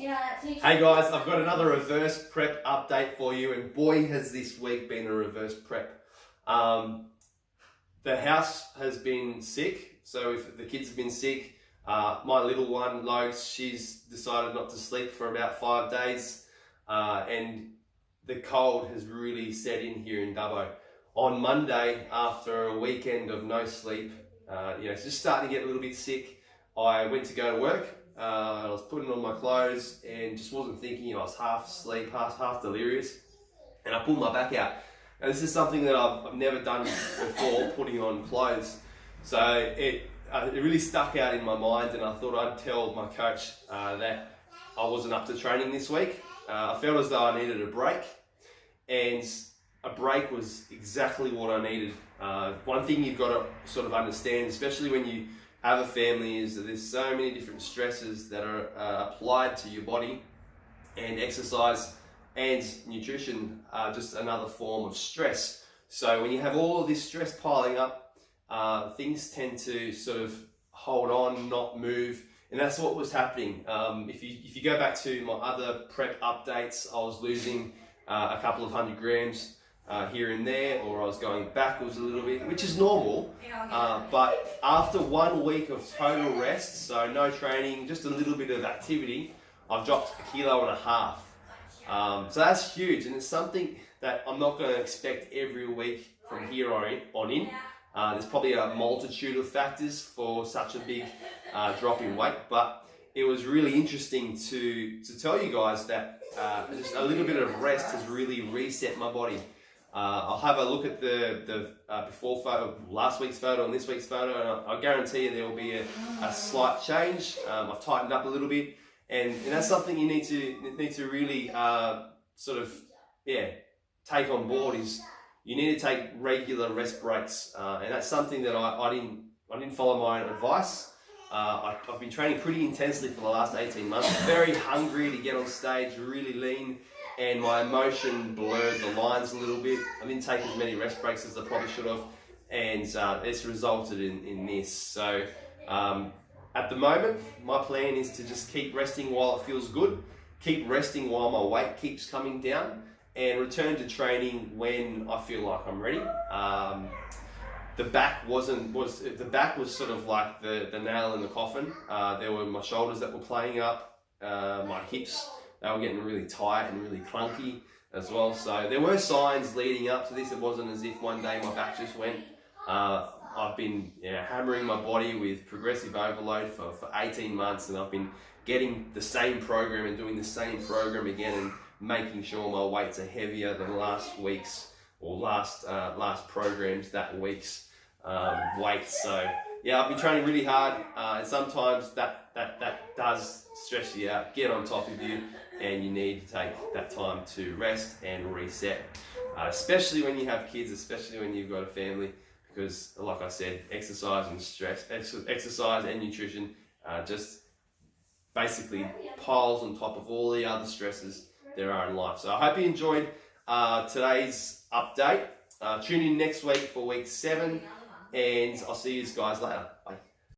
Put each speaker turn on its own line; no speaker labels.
Hey guys, I've got another reverse prep update for you, and boy has this week been a reverse prep. The house has been sick, so if the kids have been sick, my little one, Logs, she's decided not to sleep for about 5 days, and the cold has really set in here in Dubbo. On Monday, after a weekend of no sleep, just starting to get a little bit sick, I went to go to work. I was putting on my clothes and just wasn't thinking. I was half asleep, half delirious, and I pulled my back out. Now, this is something that I've never done before, putting on clothes. So it really stuck out in my mind, and I thought I'd tell my coach that I wasn't up to training this week. I felt as though I needed a break, and a break was exactly what I needed. One thing you've got to sort of understand, especially when you have a family, is that there's so many different stresses that are applied to your body, and exercise and nutrition are just another form of stress. So when you have all of this stress piling up, things tend to sort of hold on, not move, and that's what was happening. If you go back to my other prep updates, I was losing a couple of 100 grams here and there, or I was going backwards a little bit, which is normal. But after 1 week of total rest, so no training, just a little bit of activity, I've dropped 1.5 kilos. So that's huge, and it's something that I'm not going to expect every week from here on in. There's probably a multitude of factors for such a big drop in weight, but it was really interesting to tell you guys that just a little bit of rest has really reset my body. I'll have a look at the before photo, last week's photo and this week's photo, and I guarantee you there will be a slight change. I've tightened up a little bit, and that's something you need to really take on board. Is you need to take regular rest breaks, and that's something that I didn't follow my own advice. I've been training pretty intensely for the last 18 months, very hungry to get on stage, really lean, and my emotion blurred the lines a little bit. I didn't take as many rest breaks as I probably should have, and it's resulted in this. So at the moment, my plan is to just keep resting while it feels good, keep resting while my weight keeps coming down, and return to training when I feel like I'm ready. The back was sort of like the nail in the coffin. There were my shoulders that were playing up, my hips, they were getting really tight and really clunky as well. So there were signs leading up to this. It wasn't as if one day my back just went. I've been hammering my body with progressive overload for 18 months, and I've been getting the same program and doing the same program again, and making sure my weights are heavier than last week's or last program's that week's weight. So yeah, I've been training really hard, and sometimes that does stress you out, get on top of you, and you need to take that time to rest and reset, especially when you have kids, especially when you've got a family, because like I said, exercise and nutrition just basically piles on top of all the other stresses there are in life. So I hope you enjoyed today's update. Tune in next week for week 7, and I'll see you guys later. Bye.